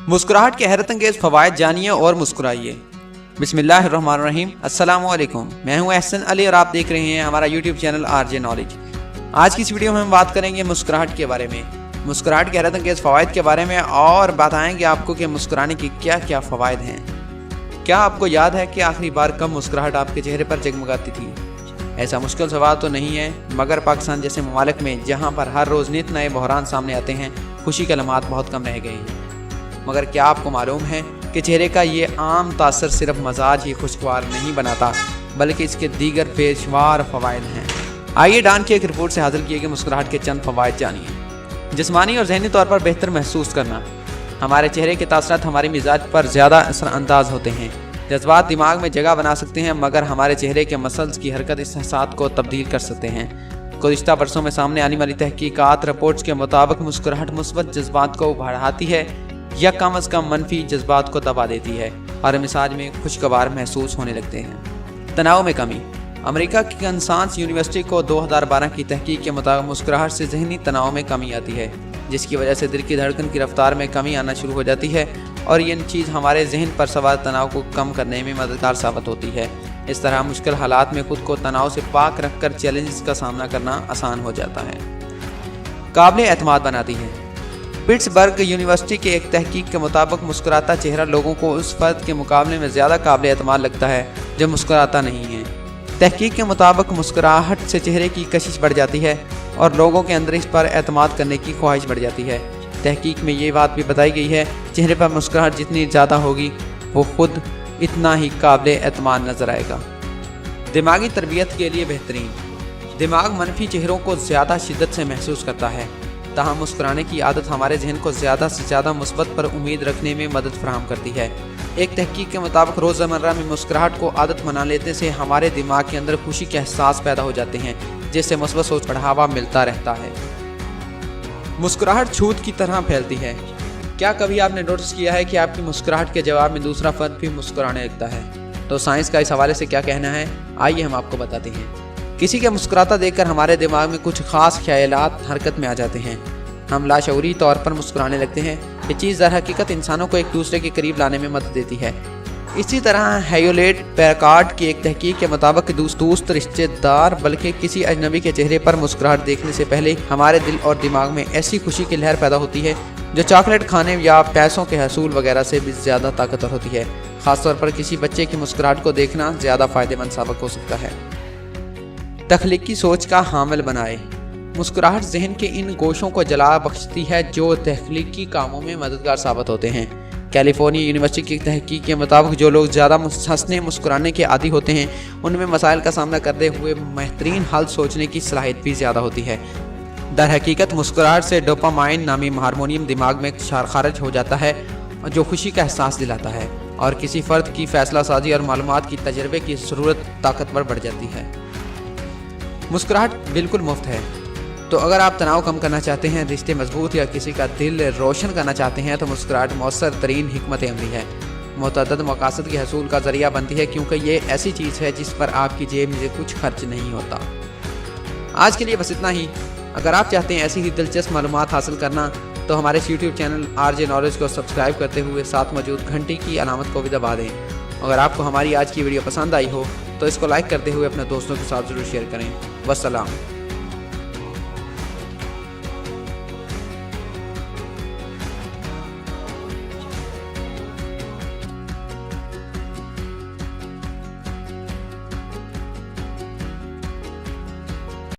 मुस्कुराहट के हैरत अंगेज फ़वाइद जानिए और मुस्कुराइए। बिस्मिल्लाहिर्रहमानिर्रहीम। अस्सलाम वालेकुम। मैं हूं अहसन अली और आप देख रहे हैं हमारा यूट्यूब चैनल आरजे नॉलेज। आज की इस वीडियो में हम बात करेंगे मुस्कुराहट के बारे में, मुस्कुराहट के हैरत अंगेज फ़वाइद के बारे में और बताएंगे आपको कि मुस्कुराने की क्या क्या फ़वाइद हैं। क्या आपको याद है कि आखिरी बार कब मुस्कुराहट आपके चेहरे पर जगमगाती थी? ऐसा मुश्किल सवाल तो नहीं है, मगर पाकिस्तान जैसे ममालिक में जहाँ पर हर रोज़ नित नए बहरान सामने आते हैं, खुशी के लम्हात बहुत कम रह गए हैं। मगर क्या आपको मालूम है कि चेहरे का ये आम तासर सिर्फ मजाज ही खुशगवार नहीं बनाता, बल्कि इसके दीगर पेशवार फ़वाइद हैं। आइए डान की एक रिपोर्ट से हासिल किए गए मुस्कुराहट के चंद फ़वाइद जानिए। जिस्मानी और जहनी तौर पर बेहतर महसूस करना। हमारे चेहरे के तासरात हमारे मिजाज पर ज़्यादा असरअंदाज होते हैं। जज्बात दिमाग में जगह बना सकते हैं, मगर हमारे चेहरे के मसल्स की हरकत इस एहसास को तब्दील कर सकते हैं। गुज़िश्ता बरसों में सामने आने वाली तहकीकात रिपोर्ट्स के मुताबिक मुस्कुराहट मुस्बत जज्बात को बढ़ाती है या कम अज़ कम मनफी जज्बात को दबा देती है और मिजाज में खुशगवार महसूस होने लगते हैं। तनाव में कमी। अमेरिका की कंसास यूनिवर्सिटी को 2012 की तहकीक के मुताबिक मुस्कुराहट से जहनी तनाव में कमी आती है, जिसकी वजह से दिल की धड़कन की रफ्तार में कमी आना शुरू हो जाती है और ये चीज़ हमारे जहन पर सवार तनाव को कम करने में मददगार साबित होती है। इस तरह मुश्किल हालात में खुद को तनाव से पाक रखकर चैलेंजेस का सामना करना आसान हो जाता है। काबिल एतमाद बनाती है। पिट्सबर्ग यूनिवर्सिटी के एक तहकीक के मुताबिक मुस्कुराता चेहरा लोगों को उस फर्द के मुकाबले में ज़्यादा काबिल एतमाद लगता है जो मुस्कुराता नहीं है। तहकीक के मुताबिक मुस्कुराहट से चेहरे की कशिश बढ़ जाती है और लोगों के अंदर इस पर एतमाद करने की ख्वाहिश बढ़ जाती है। तहकीक में ये बात भी बताई गई है, चेहरे पर मुस्कुराहट जितनी ज़्यादा होगी वो खुद इतना ही काबिल एतमाद नज़र आएगा। दिमागी तरबियत के लिए बेहतरीन। दिमाग मनफी चेहरों को ज़्यादा शिद्दत से महसूस करता है, तहाँ मुस्कुराने की आदत हमारे जहन को ज़्यादा से ज़्यादा मुस्बत पर उम्मीद रखने में मदद फराहम करती है। एक तहकीक के मुताबिक रोज़मर्रा में मुस्कुराहट को आदत बना लेने से हमारे दिमाग के अंदर खुशी के एहसास पैदा हो जाते हैं, जिससे मुस्बत सोच बढ़ावा मिलता रहता है। मुस्कुराहट छूत की तरह फैलती है। क्या कभी आपने नोटिस किया है कि आपकी मुस्कुराहट के जवाब में दूसरा फर्द भी मुस्कुराने लगता है? तो साइंस का इस हवाले से क्या कहना है, आइए हम आपको बताते हैं। किसी के मुस्कुराता देखकर हमारे दिमाग में कुछ खास ख्यालात हरकत में आ जाते हैं। हम लाशऊरी तौर पर मुस्कुराने लगते हैं। ये चीज़ दर हकीकत इंसानों को एक दूसरे के करीब लाने में मदद देती है। इसी तरह हैयोलेट पैकार्ड की एक तहकीक के मुताबिक दोस्त रिश्तेदार बल्कि किसी अजनबी के चेहरे पर मुस्कुराहट देखने से पहले हमारे दिल और दिमाग में ऐसी खुशी की लहर पैदा होती है जो चॉकलेट खाने या पैसों के हसूल वगैरह से भी ज़्यादा ताकतवर होती है। ख़ासतौर पर किसी बच्चे की मुस्कुराहट को देखना ज़्यादा फ़ायदेमंद साबित हो सकता है। तख्लीकी सोच का हामिल बनाए। मुस्कुराहट जहन के इन गोशों को जला बख्शती है जो तख्लीकी कामों में मददगार साबित होते हैं। कैलिफोर्निया यूनिवर्सिटी की तहकीक के मुताबिक जो लोग ज़्यादा हंसने मुस्कुराने के आदी होते हैं, उनमें मसाइल का सामना करते हुए बेहतरीन हल सोचने की सलाहियत भी ज़्यादा होती है। दर हकीकत मुस्कुराहट से डोपामाइन नामी हार्मोनियम दिमाग में खारिज हो जाता है जो खुशी का एहसास दिलाता है और किसी फ़र्द की फ़ैसला साजी और मालूमात की तजर्बे की ज़रूरत ताकतवर बढ़ जाती है। मुस्कुराहट बिल्कुल मुफ्त है, तो अगर आप तनाव कम करना चाहते हैं, रिश्ते मजबूत या किसी का दिल रोशन करना चाहते हैं, तो मुस्कुराहट मौसर तरीन हिकमत अमली है। मुतअद्दिद मकासद के हसूल का ज़रिया बनती है, क्योंकि ये ऐसी चीज़ है जिस पर आपकी जेब में कुछ खर्च नहीं होता। आज के लिए बस इतना ही। अगर आप चाहते हैं ऐसी ही दिलचस्प मालूमात हासिल करना, तो हमारे यूट्यूब चैनल आरजे नॉलेज को सब्सक्राइब करते हुए साथ मौजूद घंटी की अलामत को भी दबा दें। अगर आपको हमारी आज की वीडियो पसंद आई हो तो इसको लाइक करते हुए अपने दोस्तों के साथ ज़रूर शेयर करें। वस्सलाम।